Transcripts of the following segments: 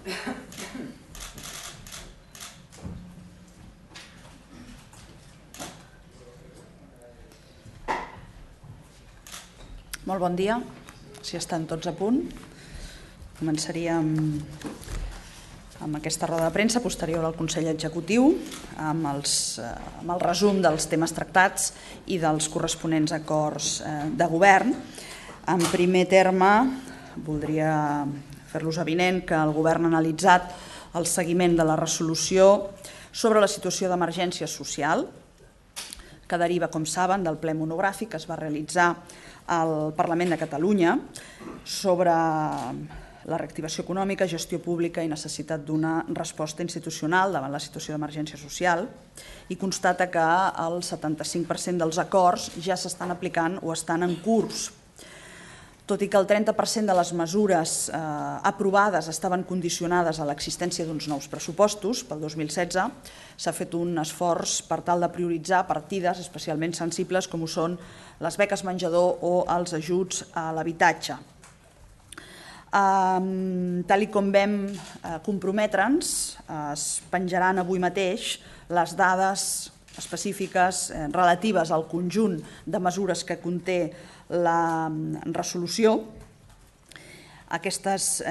Molt bon dia, si estan tots a punt. Començaríem amb aquesta roda de premsa posterior al Consell Executiu, amb el resum dels temes tractats i dels corresponents acords de govern. En primer terme, voldria fer-los avinent que el govern ha analitzat el seguiment de la resolució sobre la situació d'emergència social, que deriva, com saben, del ple monogràfic que es va realitzar al Parlament de Catalunya sobre la reactivació econòmica, gestió pública i necessitat d'una resposta institucional davant la situació d'emergència social, i constata que el 75% dels acords ja s'estan aplicant o estan en curs. Tot i que el 30% de les mesures aprovades estaven condicionades a l'existència d'uns nous pressupostos pel 2016, s'ha fet un esforç per tal de prioritzar partides especialment sensibles com ho són les beques menjador o els ajuts a l'habitatge. Tal com vam comprometre'ns, es penjaran avui mateix les dades específiques relatives al conjunt de mesures que conté la resolució. Aquestes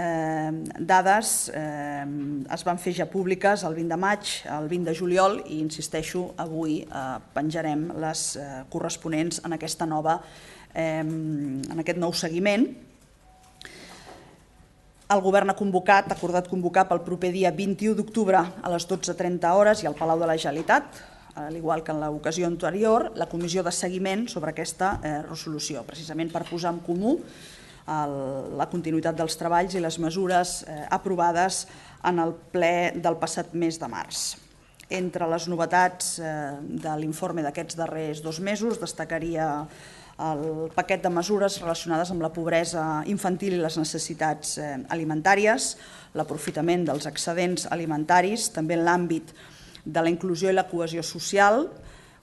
dades es van fer ja públiques el 20 de maig, el 20 de juliol i, insisteixo, avui penjarem les corresponents en aquest nou seguiment. El govern ha acordat convocar pel proper dia 21 d'octubre a les 12:30 hores i al Palau de la Generalitat, al igual que en l'ocasió anterior, la comissió de seguiment sobre aquesta resolució, precisament per posar en comú la continuïtat dels treballs i les mesures aprovades en el ple del passat mes de març. Entre les novetats de l'informe d'aquests darrers 2 mesos destacaria el paquet de mesures relacionades amb la pobresa infantil i les necessitats alimentàries, l'aprofitament dels excedents alimentaris, també en l'àmbit de la inclusió i la cohesió social,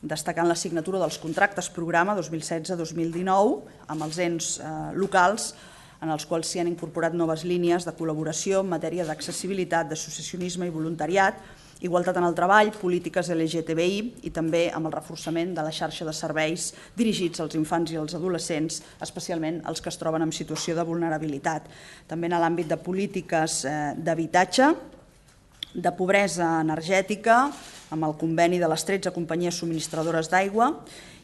destacant la signatura dels contractes programa 2016-2019 amb els ens locals, en els quals s'hi han incorporat noves línies de col·laboració en matèria d'accessibilitat, d'associacionisme i voluntariat, igualtat en el treball, polítiques LGTBI i també amb el reforçament de la xarxa de serveis dirigits als infants i als adolescents, especialment els que es troben en situació de vulnerabilitat. També en l'àmbit de polítiques d'habitatge, de pobresa energètica, amb el conveni de les 13 companyies subministradores d'aigua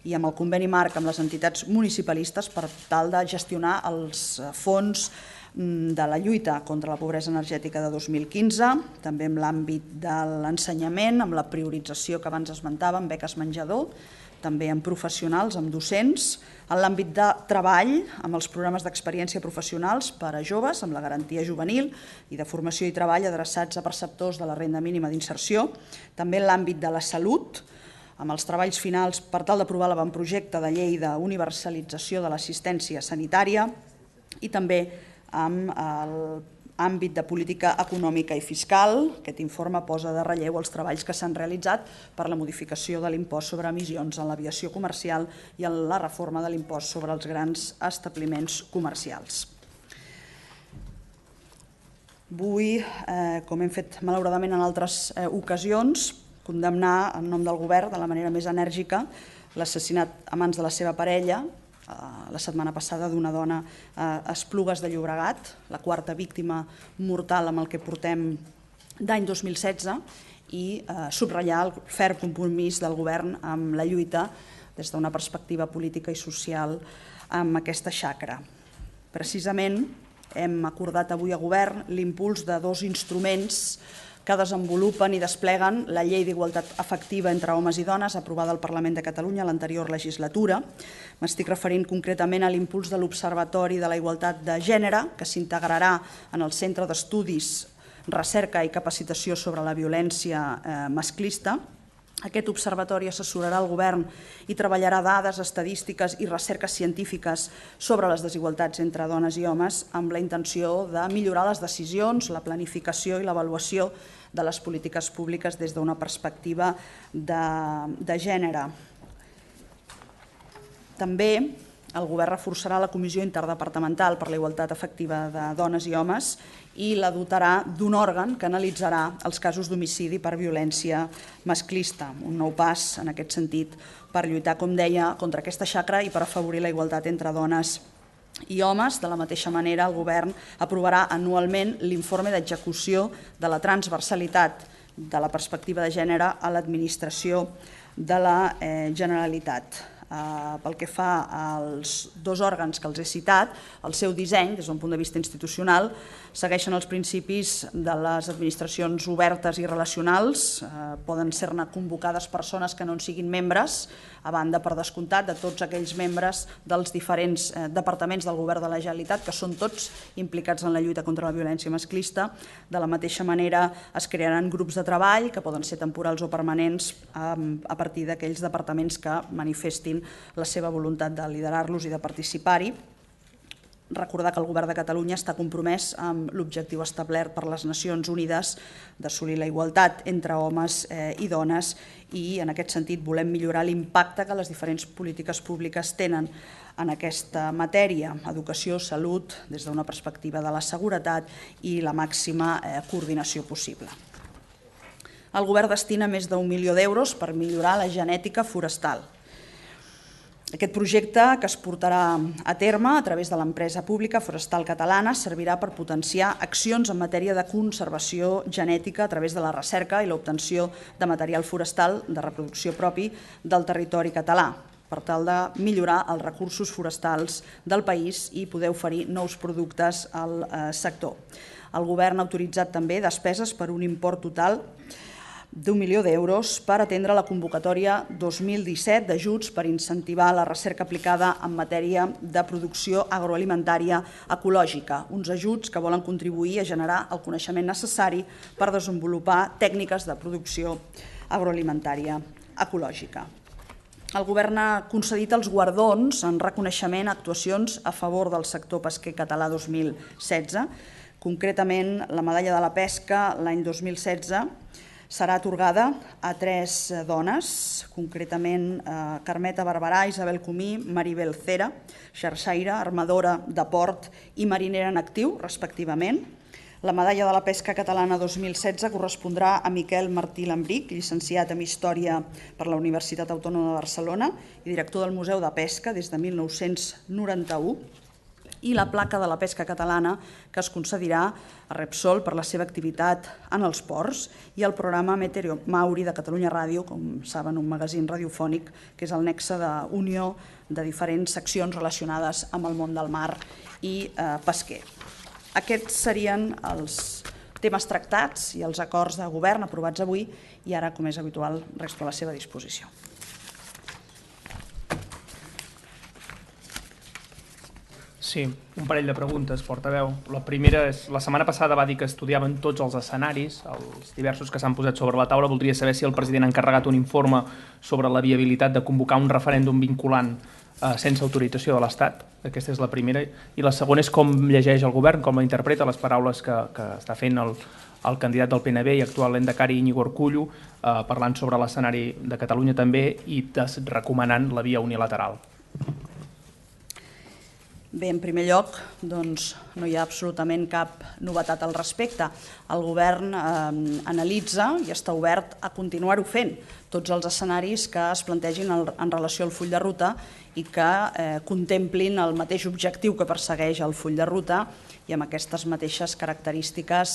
i amb el conveni marc amb les entitats municipalistes per tal de gestionar els fons de la lluita contra la pobresa energètica de 2015, també en l'àmbit de l'ensenyament, amb la priorització que abans esmentàvem, beques menjador, també amb professionals, amb docents, en l'àmbit de treball, amb els programes d'experiència professionals per a joves, amb la garantia juvenil i de formació i treball adreçats a perceptors de la renda mínima d'inserció, també en l'àmbit de la salut, amb els treballs finals per tal d'aprovar l'avantprojecte de llei d'universalització de l'assistència sanitària i també amb l'àmbit de política econòmica i fiscal. Aquest informe posa de relleu els treballs que s'han realitzat per la modificació de l'impost sobre emissions en l'aviació comercial i en la reforma de l'impost sobre els grans establiments comercials. Vull, com hem fet malauradament en altres ocasions, condemnar en nom del govern de la manera més enèrgica l'assassinat a mans de la seva parella la setmana passada d'una dona a Esplugues de Llobregat, la 4ª víctima mortal amb el que portem d'any 2016, i subratllar el ferm compromís del govern amb la lluita des d'una perspectiva política i social amb aquesta xacra. Precisament hem acordat avui a govern l'impuls de 2 instruments que desenvolupen i despleguen la Llei d'Igualtat Efectiva entre Homes i Dones aprovada al Parlament de Catalunya a l'anterior legislatura. M'estic referint concretament a l'impuls de l'Observatori de la Igualtat de Gènere, que s'integrarà en el Centre d'Estudis, Recerca i Capacitació sobre la Violència Masclista. Aquest observatori assessorarà el govern i treballarà dades, estadístiques i recerques científiques sobre les desigualtats entre dones i homes amb la intenció de millorar les decisions, la planificació i l'avaluació de les polítiques públiques des d'una perspectiva de gènere. També el Govern reforçarà la Comissió Interdepartamental per la Igualtat Efectiva de Dones i Homes i la dotarà d'un òrgan que analitzarà els casos d'homicidi per violència masclista. Un nou pas en aquest sentit per lluitar, com deia, contra aquesta xacra i per afavorir la igualtat entre dones i homes. De la mateixa manera, el Govern aprovarà anualment l'informe d'execució de la transversalitat de la perspectiva de gènere a l'administració de la Generalitat. Pel que fa als dos òrgans que els he citat, el seu disseny, des d'un punt de vista institucional, segueixen els principis de les administracions obertes i relacionals. Poden ser-ne convocades persones que no en siguin membres, a banda, per descomptat, de tots aquells membres dels diferents departaments del Govern de la Generalitat, que són tots implicats en la lluita contra la violència masclista. De la mateixa manera, es crearan grups de treball, que poden ser temporals o permanents, a partir d'aquells departaments que manifestin la seva voluntat de liderar-los i de participar-hi. Recordar que el Govern de Catalunya està compromès amb l'objectiu establert per les Nacions Unides d'assolir la igualtat entre homes i dones, i en aquest sentit volem millorar l'impacte que les diferents polítiques públiques tenen en aquesta matèria: educació, salut, des d'una perspectiva de la seguretat i la màxima coordinació possible. El Govern destina més d'1 milió d'euros per millorar la genètica forestal. Aquest projecte, que es portarà a terme a través de l'empresa pública Forestal Catalana, servirà per potenciar accions en matèria de conservació genètica a través de la recerca i l'obtenció de material forestal de reproducció propi del territori català, per tal de millorar els recursos forestals del país i poder oferir nous productes al sector. El Govern ha autoritzat també despeses per un import total d'1 milió d'euros per atendre la convocatòria 2017 d'ajuts per incentivar la recerca aplicada en matèria de producció agroalimentària ecològica, uns ajuts que volen contribuir a generar el coneixement necessari per desenvolupar tècniques de producció agroalimentària ecològica. El Govern ha concedit els guardons en reconeixement a actuacions a favor del sector pesquer català 2016. Concretament, la medalla de la pesca l'any 2016 serà atorgada a 3 dones, concretament Carmeta Barberà, Isabel Comí, Maribel Cera, xarxaire, armadora de port i marinera en actiu, respectivament. La medalla de la pesca catalana 2016 correspondrà a Miquel Martí Lambric, llicenciat en Història per la Universitat Autònoma de Barcelona i director del Museu de Pesca des de 1991, i la placa de la pesca catalana, que es concedirà a Repsol per la seva activitat en els ports, i el programa Meteor Mauri de Catalunya Ràdio, com saben, un magazín radiofònic que és el nexe d'unió de diferents seccions relacionades amb el món del mar i pesquer. Aquests serien els temes tractats i els acords de govern aprovats avui, i ara, com és habitual, resto a la seva disposició. Sí, un parell de preguntes, portaveu. La primera és, la setmana passada va dir que estudiaven tots els escenaris, els diversos que s'han posat sobre la taula. Voldria saber si el president ha encarregat un informe sobre la viabilitat de convocar un referèndum vinculant sense autorització de l'Estat. Aquesta és la primera. I la segona és com llegeix el govern, com interpreta les paraules que està fent el candidat del PNB i actual lehendakari Íñigo Urkullu, parlant sobre l'escenari de Catalunya també i recomanant la via unilateral. Bé, en primer lloc, no hi ha absolutament cap novetat al respecte. El govern analitza i està obert a continuar-ho fent tots els escenaris que es plantegin en relació al full de ruta i que contemplin el mateix objectiu que persegueix el full de ruta i amb aquestes mateixes característiques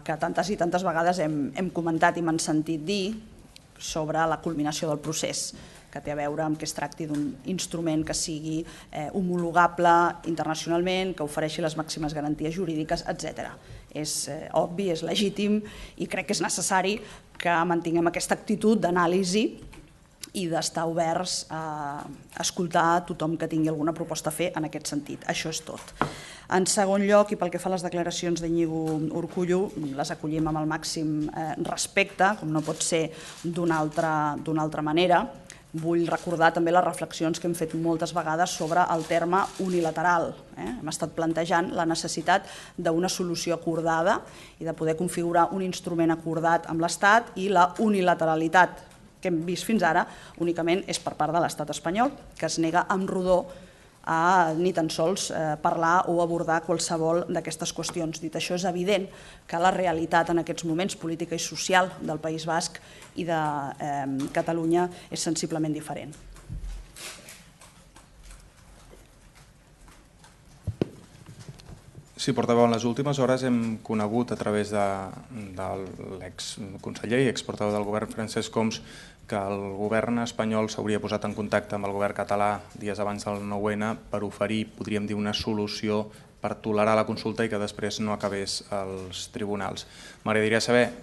que tantes i tantes vegades hem comentat i m'han sentit dir sobre la culminació del procés, que té a veure amb que es tracti d'un instrument que sigui homologable internacionalment, que ofereixi les màximes garanties jurídiques, etc. És obvi, és legítim i crec que és necessari que mantinguem aquesta actitud d'anàlisi i d'estar oberts a escoltar tothom que tingui alguna proposta a fer en aquest sentit. Això és tot. En segon lloc, i pel que fa a les declaracions d'Íñigo Urkullu, les acollim amb el màxim respecte, com no pot ser d'una altra manera. Vull recordar també les reflexions que hem fet moltes vegades sobre el terme unilateral. Hem estat plantejant la necessitat d'una solució acordada i de poder configurar un instrument acordat amb l'Estat, i la unilateralitat que hem vist fins ara únicament és per part de l'Estat espanyol, que es nega amb rodó ni tan sols parlar o abordar qualsevol d'aquestes qüestions. Dit això, és evident que la realitat en aquests moments política i social del País Basc i de Catalunya és sensiblement diferent. Sí, portaveu, en les últimes hores hem conegut a través de l'exconseller i exportaveu del govern Francesc Homs que el govern espanyol s'hauria posat en contacte amb el govern català dies abans del 9-N per oferir, podríem dir, una solució per tolerar la consulta i que després no acabés als tribunals. M'agradaria saber,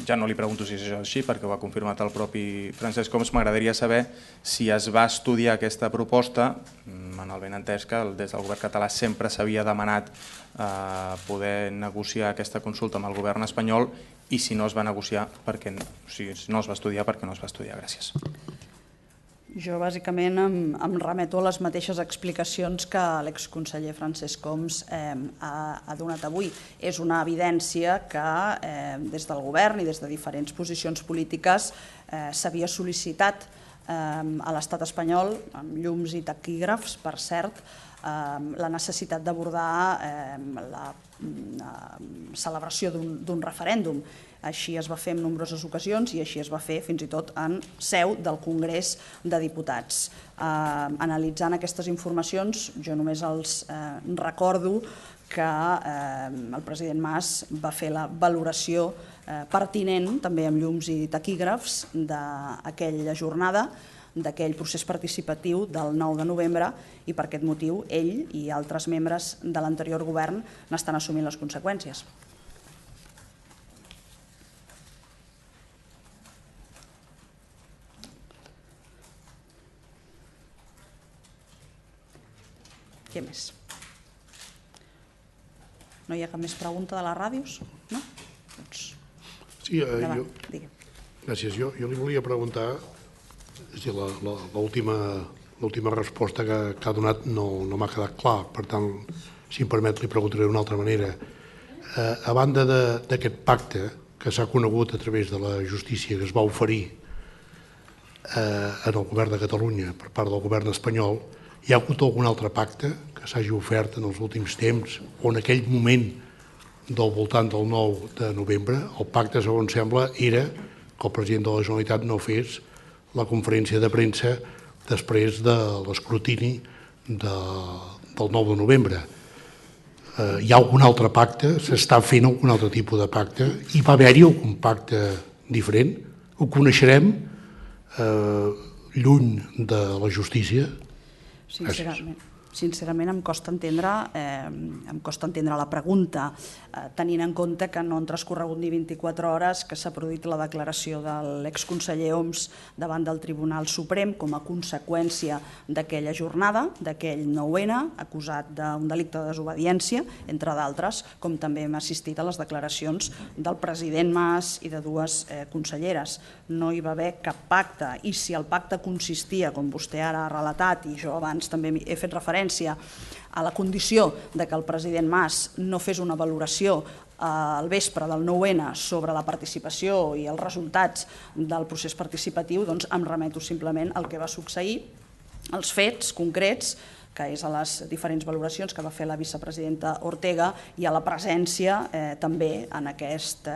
ja no li pregunto si és això així perquè ho ha confirmat el propi Francesc Homs, m'agradaria saber si es va estudiar aquesta proposta, en el benentès que des del govern català sempre s'havia demanat poder negociar aquesta consulta amb el govern espanyol i si no es va negociar, si no es va estudiar, per què no es va estudiar? Gràcies. Jo bàsicament em remeto a les mateixes explicacions que l'exconseller Francesc Homs ha donat avui. És una evidència que des del govern i des de diferents posicions polítiques s'havia sol·licitat a l'estat espanyol, amb llums i taquígrafs, per cert, la necessitat d'abordar la celebració d'un referèndum. Així es va fer en nombroses ocasions i així es va fer fins i tot en seu del Congrés de Diputats. Analitzant aquestes informacions, jo només els recordo que el president Mas va fer la valoració pertinent, també amb llums i taquígrafs, d'aquella jornada, d'aquell procés participatiu del 9 de novembre i per aquest motiu ell i altres membres de l'anterior govern n'estan assumint les conseqüències. Què més? No hi ha cap més pregunta de les ràdios? No? Sí, gràcies. Jo li volia preguntar, l'última resposta que ha donat no m'ha quedat clar, per tant, si em permet, li preguntaré d'una altra manera. A banda d'aquest pacte que s'ha conegut a través de la justícia que es va oferir en el govern de Catalunya per part del govern espanyol, hi ha hagut algun altre pacte que s'hagi ofert en els últims temps o en aquell moment del voltant del 9 de novembre? El pacte, segons sembla, era que el president de la Generalitat no fes la conferència de premsa després de l'escrutini del 9 de novembre. Hi ha algun altre pacte? S'està fent algun altre tipus de pacte? Hi va haver-hi algun pacte diferent? Ho coneixerem lluny de la justícia? Sincerament em costa entendre la pregunta, tenint en compte que no han transcorregut ni 24 hores que s'ha produït la declaració de l'exconseller Homs davant del Tribunal Suprem com a conseqüència d'aquella jornada, d'aquell 9-N, acusat d'un delicte de desobediència, entre d'altres, com també hem assistit a les declaracions del president Mas i de dues conselleres. No hi va haver cap pacte, i si el pacte consistia, com vostè ara ha relatat, i jo abans també he fet referència a la condició de que el president Mas no fes una valoració al vespre del 9-N sobre la participació i els resultats del procés participatiu, doncs em remeto simplement al que va succeir, als fets concrets, que és a les diferents valoracions que va fer la vicepresidenta Ortega i a la presència també en aquest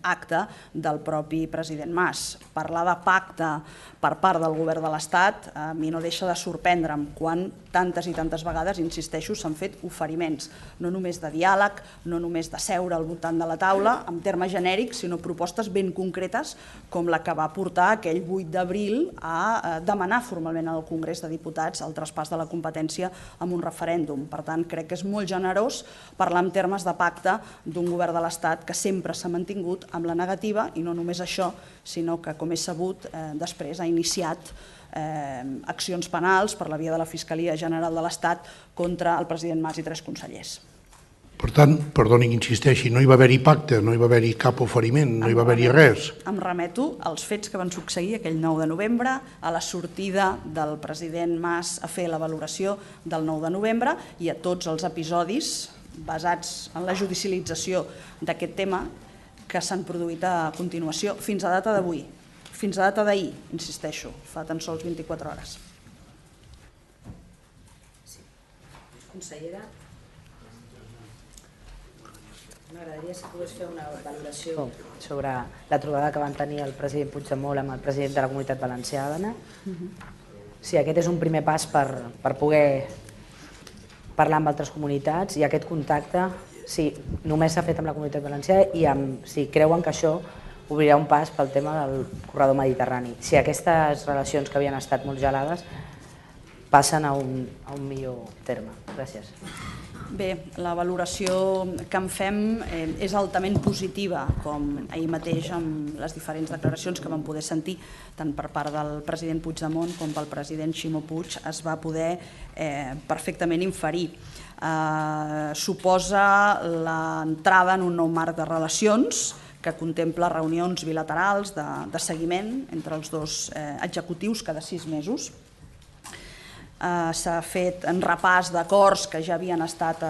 acte del propi president Mas. Parlar de pacte per part del govern de l'Estat a mi no deixa de sorprendre'm quan tantes i tantes vegades, insisteixo, s'han fet oferiments, no només de diàleg, no només de seure al voltant de la taula, en termes genèrics, sinó propostes ben concretes com la que va portar aquell 8 d'abril a demanar formalment al Congrés de Diputats el traspàs de la competència amb un referèndum. Per tant, crec que és molt generós parlar en termes de pacte d'un govern de l'Estat que sempre s'ha mantingut amb la negativa, i no només això, sinó que, com és sabut, després ha iniciat accions penals per la via de la Fiscalia General de l'Estat contra el president Mas i 3 consellers. Per tant, perdoni que insisteixi, no hi va haver-hi pacte, no hi va haver-hi cap oferiment, no hi va haver-hi res. Em remeto als fets que van succeir aquell 9 de novembre, a la sortida del president Mas a fer la valoració del 9 de novembre i a tots els episodis basats en la judicialització d'aquest tema que s'han produït a continuació fins a data d'avui, fins a data d'ahir, insisteixo, fa tan sols 24 hores. Sí. Consellera, m'agradaria si pogués fer una valoració sobre la trobada que van tenir el president Puigdemont amb el president de la Comunitat Valenciana. Si aquest és un primer pas per poder parlar amb altres comunitats i aquest contacte, si només s'ha fet amb la Comunitat Valenciana i si creuen que això obrirà un pas pel tema del corredor mediterrani. Si aquestes relacions que havien estat molt gelades passen a un millor terme. Gràcies. Bé, la valoració que en fem és altament positiva, com ahir mateix amb les diferents declaracions que vam poder sentir tant per part del president Puigdemont com pel president Ximo Puig es va poder perfectament inferir. Suposa l'entrada en un nou marc de relacions que contempla reunions bilaterals de seguiment entre els dos executius cada 6 mesos. S'ha fet en repàs d'acords que ja havien estat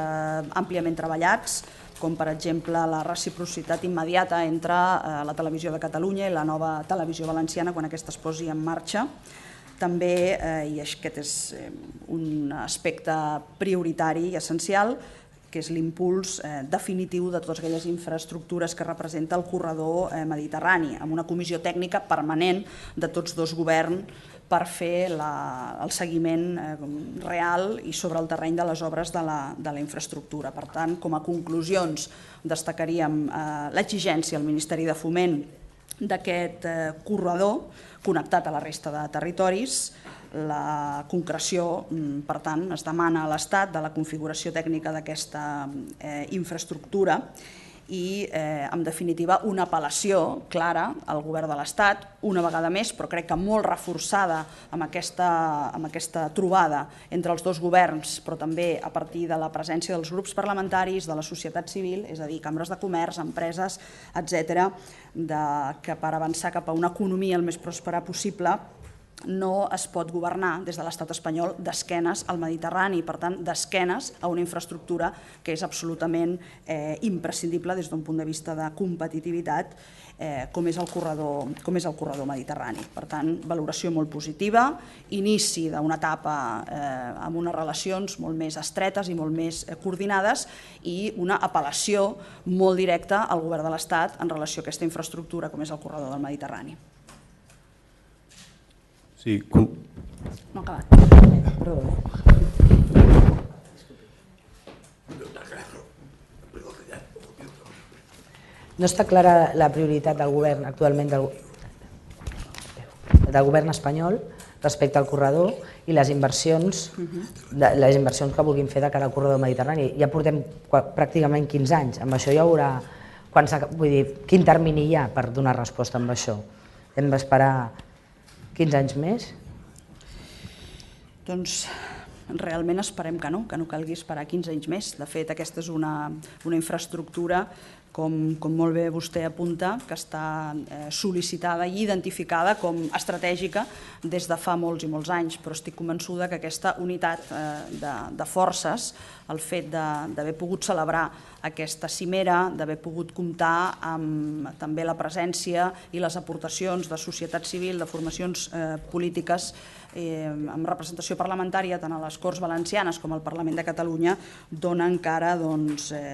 àmpliament treballats, com per exemple la reciprocitat immediata entre la Televisió de Catalunya i la nova Televisió Valenciana quan aquesta es posi en marxa. També, i aquest és un aspecte prioritari i essencial, que és l'impuls definitiu de totes aquelles infraestructures que representa el corredor mediterrani, amb una comissió tècnica permanent de tots dos governs per fer el seguiment real i sobre el terreny de les obres de la infraestructura. Per tant, com a conclusions, destacaríem l'exigència al Ministeri de Foment d'aquest corredor connectat a la resta de territoris. La concreció, per tant, es demana a l'Estat de la configuració tècnica d'aquesta infraestructura i, en definitiva, una apel·lació clara al govern de l'Estat, una vegada més, però crec que molt reforçada amb aquesta trobada entre els dos governs, però també a partir de la presència dels grups parlamentaris, de la societat civil, és a dir, cambres de comerç, empreses, etc., que per avançar cap a una economia el més pròspera possible no es pot governar des de l'estat espanyol d'esquenes al Mediterrani, per tant, d'esquenes a una infraestructura que és absolutament imprescindible des d'un punt de vista de competitivitat, com és el corredor mediterrani. Per tant, valoració molt positiva, inici d'una etapa amb unes relacions molt més estretes i molt més coordinades i una apel·lació molt directa al govern de l'Estat en relació a aquesta infraestructura com és el corredor del Mediterrani. Sí. No ha acabat. Perdó. No està clara la prioritat del govern actualment del govern espanyol respecte al corredor i les inversions que vulguin fer de cara al corredor mediterrani. Ja portem pràcticament 15 anys. Amb això hi haurà... Vull dir, quin termini hi ha per donar resposta amb això? Hem d'esperar 15 anys més? Doncs realment esperem que no calgui esperar 15 anys més. De fet, aquesta és una infraestructura, com molt bé vostè apunta, que està sol·licitada i identificada com estratègica des de fa molts i molts anys, però estic convençuda que aquesta unitat de forces, el fet d'haver pogut celebrar aquesta cimera, d'haver pogut comptar amb també la presència i les aportacions de societat civil, de formacions polítiques amb representació parlamentària tant a les Corts Valencianes com al Parlament de Catalunya, dona encara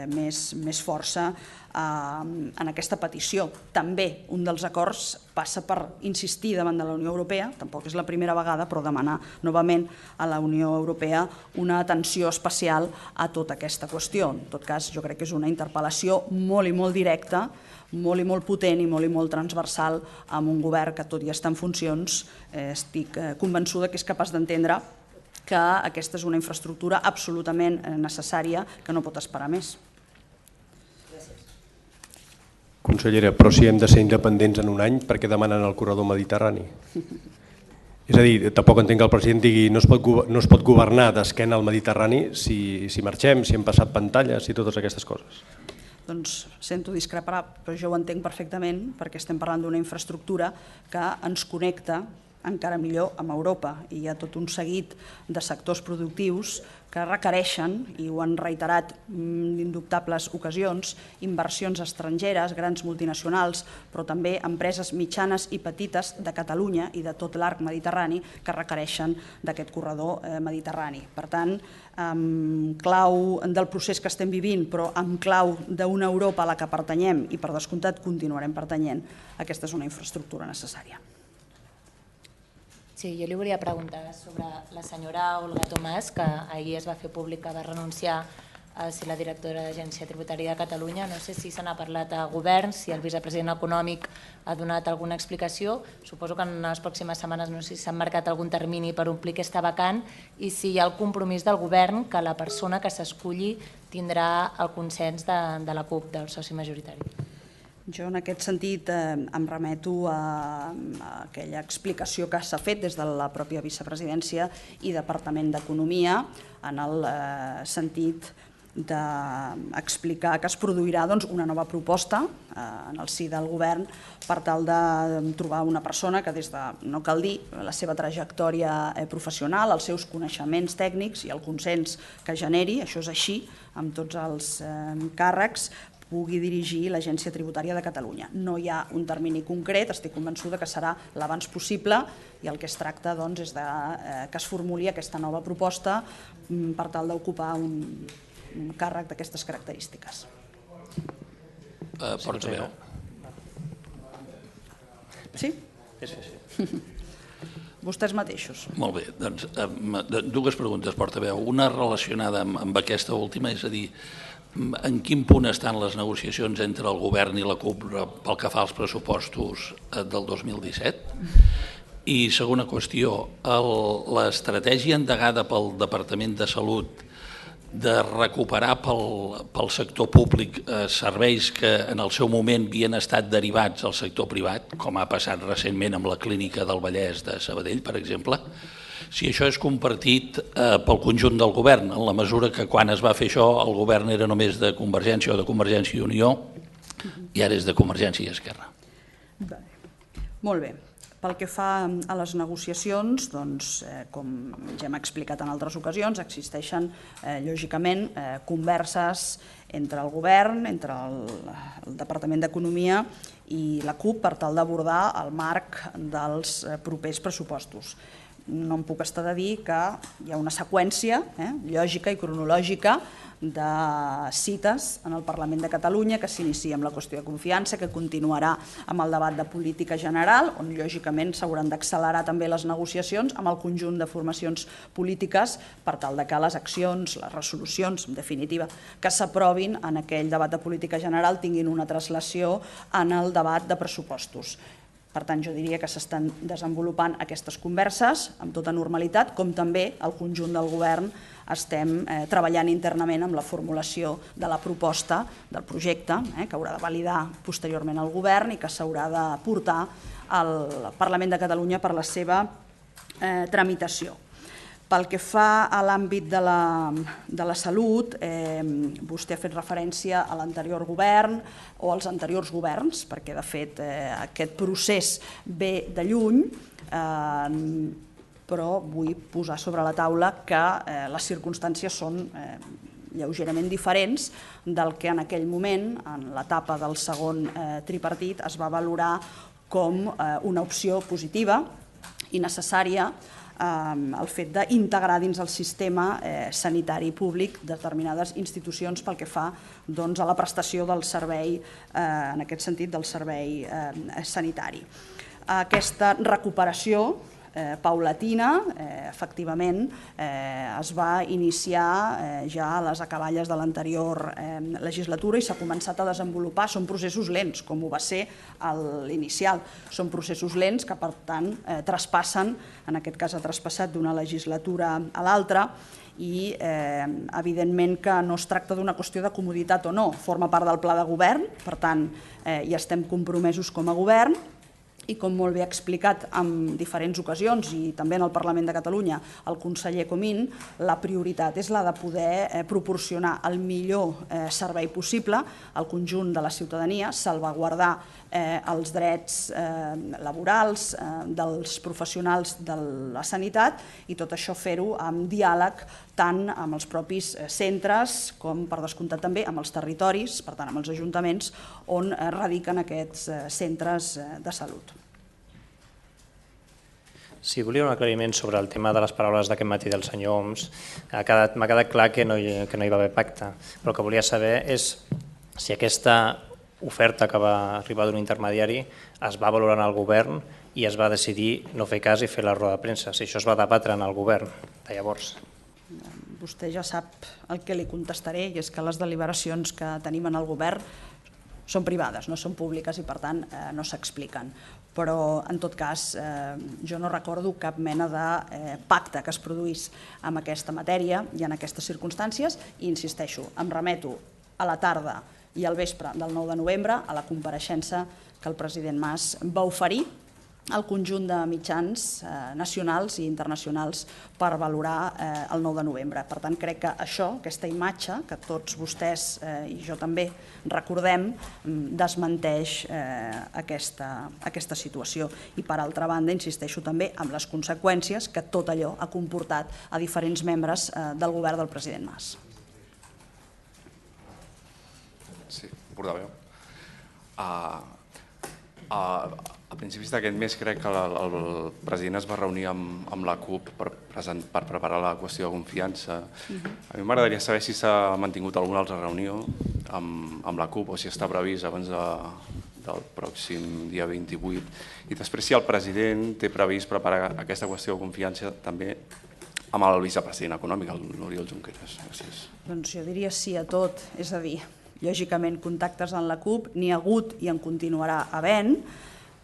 més força en aquesta petició. També un dels acords passa per insistir davant de la Unió Europea, tampoc és la primera vegada, però demanar novament a la Unió Europea una atenció especial a tota aquesta qüestió. En tot cas, jo crec que és una interpel·lació molt i molt directa, molt i molt potent i molt transversal amb un govern que, tot i estar en funcions, estic convençuda que és capaç d'entendre que aquesta és una infraestructura absolutament necessària que no pot esperar més. Consellera, però si hem de ser independents en un any, per què demanen el corredor mediterrani? És a dir, tampoc entenc que el president digui no es pot governar d'esquena al Mediterrani si marxem, si hem passat pantalles i totes aquestes coses. Doncs sento discrepar, però jo ho entenc perfectament perquè estem parlant d'una infraestructura que ens connecta encara millor amb Europa i hi ha tot un seguit de sectors productius que requereixen, i ho han reiterat d'indubtables ocasions, inversions estrangeres, grans multinacionals, però també empreses mitjanes i petites de Catalunya i de tot l'arc mediterrani que requereixen d'aquest corredor mediterrani. Per tant, amb clau del procés que estem vivint, però amb clau d'una Europa a la que pertanyem i per descomptat continuarem pertanyent, aquesta és una infraestructura necessària. Sí, jo li volia preguntar sobre la senyora Olga Tomàs, que ahir es va fer pública, va renunciar a ser la directora d'Agència Tributària de Catalunya. No sé si se n'ha parlat a govern, si el vicepresident econòmic ha donat alguna explicació. Suposo que en les pròximes setmanes no sé si s'ha marcat algun termini per omplir aquesta vacant i si hi ha el compromís del govern que la persona que s'esculli tindrà el consens de la CUP, del soci majoritari. Jo en aquest sentit em remeto a aquella explicació que s'ha fet des de la pròpia vicepresidència i Departament d'Economia en el sentit d'explicar que es produirà una nova proposta en el si del govern per tal de trobar una persona que des de, no cal dir, la seva trajectòria professional, els seus coneixements tècnics i el consens que generi, això és així, amb tots els càrrecs, pugui dirigir l'Agència Tributària de Catalunya. No hi ha un termini concret, estic convençuda que serà l'abans possible i el que es tracta és que es formuli aquesta nova proposta per tal d'ocupar un càrrec d'aquestes característiques. Portaveu. Sí? Sí. Vostès mateixos. Molt bé, doncs dues preguntes, portaveu. Una relacionada amb aquesta última, és a dir, en quin punt estan les negociacions entre el govern i la CUP pel que fa als pressupostos del 2017? I segona qüestió, l'estratègia endegada pel Departament de Salut de recuperar pel sector públic serveis que en el seu moment havien estat derivats al sector privat, com ha passat recentment amb la Clínica del Vallès de Sabadell, per exemple, si això és compartit pel conjunt del govern, en la mesura que quan es va fer això el govern era només de Convergència o de Convergència i Unió i ara és de Convergència i Esquerra. Molt bé. Pel que fa a les negociacions, com ja hem explicat en altres ocasions, existeixen lògicament converses entre el govern, entre el Departament d'Economia i la CUP per tal d'abordar el marc dels propers pressupostos. No em puc estar de dir que hi ha una seqüència lògica i cronològica de cites en el Parlament de Catalunya que s'inicia amb la qüestió de confiança, que continuarà amb el debat de política general, on lògicament s'hauran d'accelerar també les negociacions amb el conjunt de formacions polítiques per tal que les accions, les resolucions, en definitiva, que s'aprovin en aquell debat de política general tinguin una translació en el debat de pressupostos. Per tant, jo diria que s'estan desenvolupant aquestes converses amb tota normalitat, com també el conjunt del govern estem treballant internament amb la formulació de la proposta del projecte, que haurà de validar posteriorment el govern i que s'haurà de portar al Parlament de Catalunya per la seva tramitació. Pel que fa a l'àmbit de la salut, vostè ha fet referència a l'anterior govern o als anteriors governs, perquè de fet aquest procés ve de lluny, però vull posar sobre la taula que les circumstàncies són lleugerament diferents del que en aquell moment, en l'etapa del segon tripartit, es va valorar com una opció positiva i necessària el fet d'integrar dins el sistema sanitari públic determinades institucions pel que fa a la prestació del servei, en aquest sentit, del servei sanitari. Aquesta recuperació paulatina, efectivament, es va iniciar ja a les acaballes de l'anterior legislatura i s'ha començat a desenvolupar. Són processos lents, com ho va ser l'inicial. Són processos lents que, per tant, traspassen, en aquest cas ha traspassat d'una legislatura a l'altra, i evidentment que no es tracta d'una qüestió de comoditat o no, forma part del pla de govern, per tant, hi estem compromesos com a govern, i com molt bé ha explicat en diferents ocasions i també en el Parlament de Catalunya el conseller Comín, la prioritat és la de poder proporcionar el millor servei possible al conjunt de la ciutadania, salvaguardar els drets laborals dels professionals de la sanitat i tot això fer-ho amb diàleg tant amb els propis centres com, per descomptat, també amb els territoris, per tant, amb els ajuntaments on radiquen aquests centres de salut. Sí, volia un aclariment sobre el tema de les paraules d'aquest matí del senyor Homs. M'ha quedat clar que no hi va haver pacte, però el que volia saber és si aquesta oferta que va arribar d'un intermediari es va valorar en el govern i es va decidir no fer cas i fer la roda de premsa, si això es va debatre en el govern de llavors. Vostè ja sap el que li contestaré, i és que les deliberacions que tenim en el govern són privades, no són públiques i per tant no s'expliquen. Però en tot cas jo no recordo cap mena de pacte que es produís en aquesta matèria i en aquestes circumstàncies i insisteixo, em remeto a la tarda i al vespre del 9 de novembre a la compareixença que el president Mas va oferir al conjunt de mitjans nacionals i internacionals per valorar el 9 de novembre. Per tant, crec que això, aquesta imatge, que tots vostès i jo també recordem, desmenteix aquesta situació. I per altra banda, insisteixo també en les conseqüències que tot allò ha comportat a diferents membres del govern del president Mas. Sí, portaveu. A principis d'aquest mes crec que el president es va reunir amb la CUP per preparar la qüestió de confiança. A mi m'agradaria saber si s'ha mantingut alguna altra reunió amb la CUP o si està previst abans del pròxim dia 28. I després si el president té previst preparar aquesta qüestió de confiança també amb el vicepresident econòmic, l'Oriol Junqueras. Gràcies. Doncs jo diria sí a tot, és a dir, lògicament contactes en la CUP n'hi ha hagut i en continuarà havent,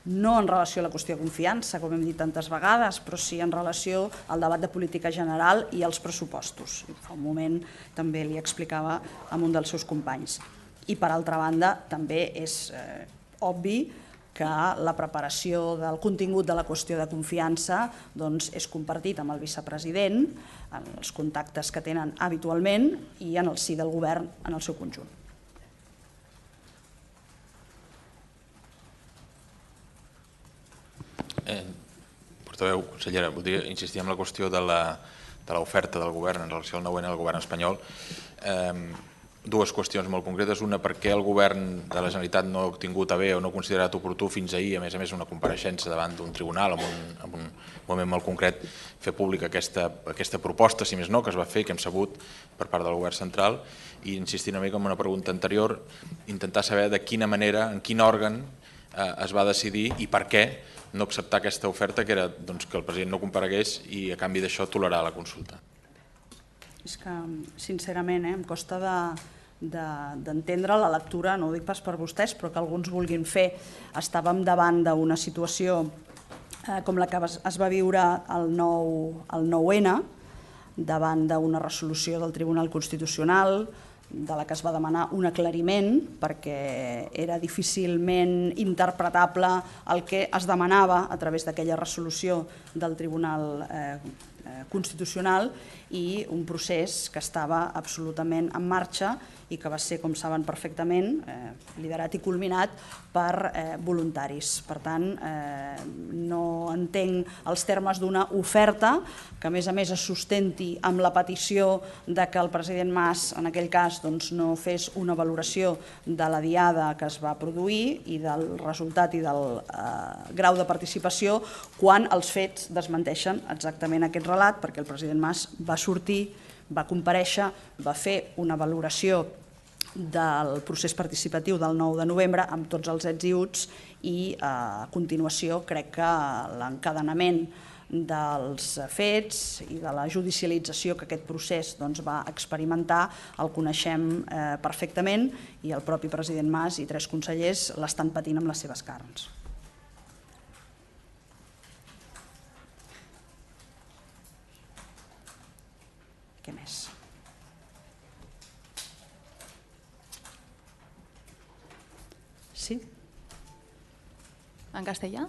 no en relació a la qüestió de confiança, com hem dit tantes vegades, però sí en relació al debat de política general i als pressupostos. Fa un moment també li explicava a un dels seus companys. I per altra banda també és obvi que la preparació del contingut de la qüestió de confiança és compartit amb el vicepresident en els contactes que tenen habitualment i en el si del govern en el seu conjunt. Portaveu, consellera, voldria insistir en la qüestió de l'oferta del govern en relació al 9N del govern espanyol. Dues qüestions molt concretes. Una, per què el govern de la Generalitat no ha tingut a bé o no ha considerat oportú fins ahir, a més una compareixença davant d'un tribunal en un moment molt concret, fer pública aquesta proposta, si més no, que es va fer, que hem sabut per part del govern central, i insistir una mica en una pregunta anterior, intentar saber de quina manera, en quin òrgan es va decidir i per què no acceptar aquesta oferta, que era que el president no comparegués i a canvi d'això tolerar la consulta. És que, sincerament, em costa d'entendre la lectura, no ho dic pas per vostès, però que alguns vulguin fer. Estàvem davant d'una situació com la que es va viure el 9N, davant d'una resolució del Tribunal Constitucional, de la que es va demanar un aclariment perquè era difícilment interpretable el que es demanava a través d'aquella resolució del Tribunal Constitucional i un procés que estava absolutament en marxa i que va ser, com saben perfectament, liderat i culminat per voluntaris. Per tant, no entenc els termes d'una oferta que a més es sustenti amb la petició que el president Mas, en aquell cas, no fes una valoració de la diada que es va produir i del resultat i del grau de participació, quan els fets desmenteixen exactament aquest relat, perquè el president Mas va sortir, va comparèixer, va fer una valoració del procés participatiu del 9 de novembre amb tots els ets i uts i a continuació crec que l'encadenament dels fets i de la judicialització que aquest procés va experimentar el coneixem perfectament i el propi president Mas i 3 consellers l'estan patint amb les seves carns. Què més? Sí? En castellà?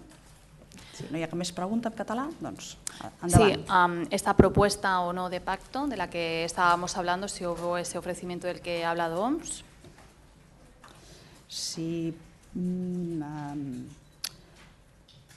Si no hi ha cap més pregunta en català, doncs endavant. Sí, esta propuesta o no de pacto de la que estábamos hablando, si hubo ese ofrecimiento del que ha hablado OMS. Si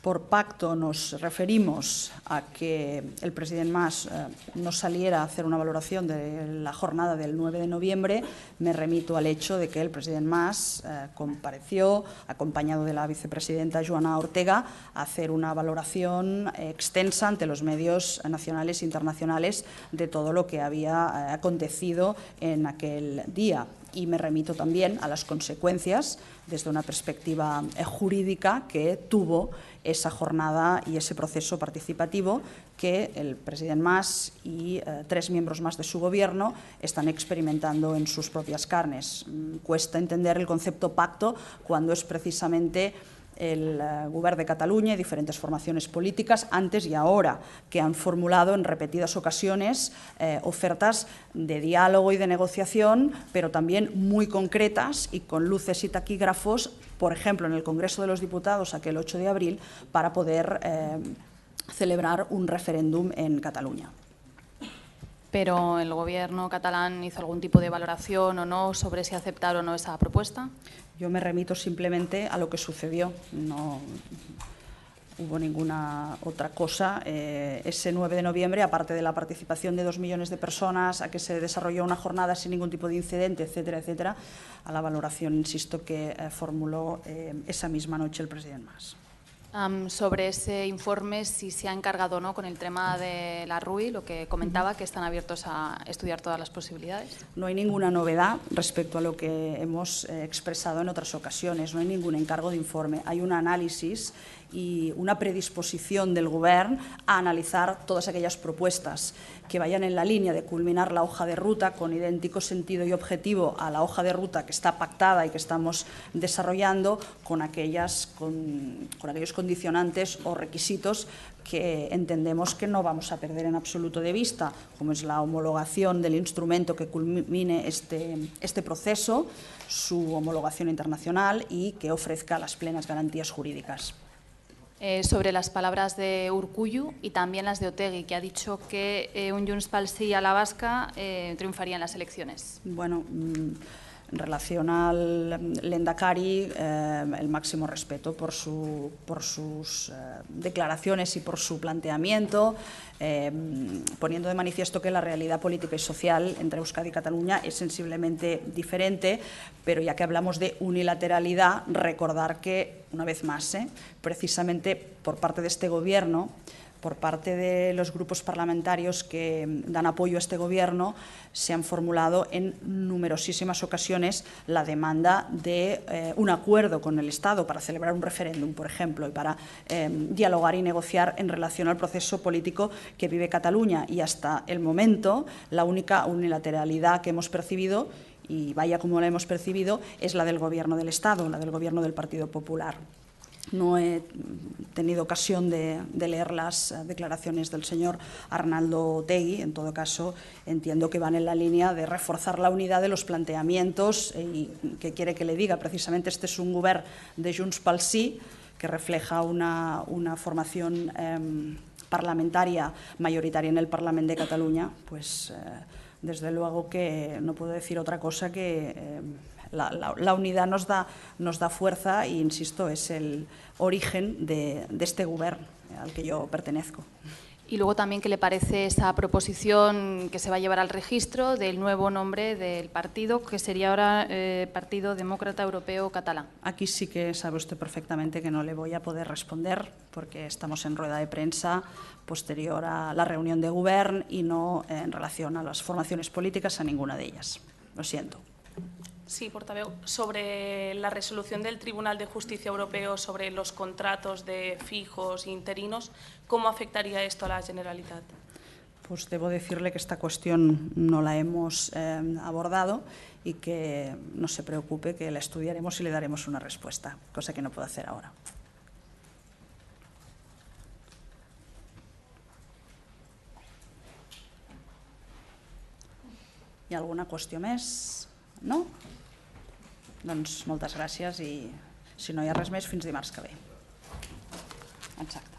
por pacto nos referimos a que el presidente Mas no saliera a hacer una valoración de la jornada del 9 de noviembre, me remito al hecho de que el presidente Mas compareció, acompañado de la vicepresidenta Joana Ortega, a hacer una valoración extensa ante los medios nacionales e internacionales de todo lo que había acontecido en aquel día. Y me remito también a las consecuencias desde una perspectiva jurídica que tuvo esa jornada y ese proceso participativo que el presidente Mas y 3 miembros más de su gobierno están experimentando en sus propias carnes. Cuesta entender el concepto pacto cuando es precisamente el Govern de Cataluña y diferentes formaciones políticas, antes y ahora, que han formulado en repetidas ocasiones ofertas de diálogo y de negociación, pero también muy concretas y con luces y taquígrafos, por ejemplo, en el Congreso de los Diputados aquel 8 de abril, para poder celebrar un referéndum en Cataluña. ¿Pero el gobierno catalán hizo algún tipo de valoración o no sobre si aceptar o no esa propuesta? Yo me remito simplemente a lo que sucedió. No hubo ninguna otra cosa. Ese 9 de noviembre, aparte de la participación de 2 millones de personas, a que se desarrolló una jornada sin ningún tipo de incidente, etcétera, etcétera, a la valoración, insisto, que formuló esa misma noche el presidente Mas. Sobre ese informe, si se ha encargado o no con el tema de la RUI, lo que comentaba, que están abiertos a estudiar todas las posibilidades. No hay ninguna novedad respecto a lo que hemos expresado en otras ocasiones, no hay ningún encargo de informe, hay un análisis y una predisposición del Govern a analizar todas aquellas propuestas que vayan en la línea de culminar la hoja de ruta con idéntico sentido y objetivo a la hoja de ruta que está pactada y que estamos desarrollando con aquellos condicionantes o requisitos que entendemos que no vamos a perder en absoluto de vista, como es la homologación del instrumento que culmine este proceso, su homologación internacional y que ofrezca las plenas garantías jurídicas. Sobre las palabras de Urkullu y también las de Otegi, que ha dicho que un Junts pel Sí a la vasca triunfaría en las elecciones. Bueno, en relación al Lehendakari, el máximo respeto por sus declaraciones y por su planteamiento, poniendo de manifiesto que la realidad política y social entre Euskadi y Cataluña es sensiblemente diferente, pero ya que hablamos de unilateralidad, recordar que, una vez más, precisamente por parte de este Gobierno, por parte de los grupos parlamentarios que dan apoyo a este Gobierno, se han formulado en numerosísimas ocasiones la demanda de un acuerdo con el Estado para celebrar un referéndum, por ejemplo, y para dialogar y negociar en relación al proceso político que vive Cataluña. Y hasta el momento, la única unilateralidad que hemos percibido, y vaya como la hemos percibido, es la del Gobierno del Estado, la del Gobierno del Partido Popular. No he tenido ocasión de leer las declaraciones del señor Arnaldo Otegi. En todo caso, entiendo que van en la línea de reforzar la unidad de los planteamientos y que quiere que le diga. Precisamente este es un govern de Junts pel Sí que refleja una formación parlamentaria mayoritaria en el Parlamento de Cataluña. Pues desde luego que no puedo decir otra cosa que la unidad nos da fuerza e, insisto, es el origen de este gobierno al que yo pertenezco. Y luego también, ¿qué le parece esa proposición que se va a llevar al registro del nuevo nombre del partido, que sería ahora Partido Demócrata Europeo Catalán? Aquí sí que sabe usted perfectamente que no le voy a poder responder porque estamos en rueda de prensa posterior a la reunión de Govern y no en relación a las formaciones políticas, a ninguna de ellas. Lo siento. Sí, portaveu. Sobre la resolución del Tribunal de Justicia Europeo sobre los contratos de fijos e interinos, ¿cómo afectaría esto a la Generalitat? Pues debo decirle que esta cuestión no la hemos abordado y que no se preocupe, que la estudiaremos y le daremos una respuesta, cosa que no puedo hacer ahora. Hi ha alguna qüestió més? No? Doncs moltes gràcies i si no hi ha res més, fins dimarts que ve. Exacte.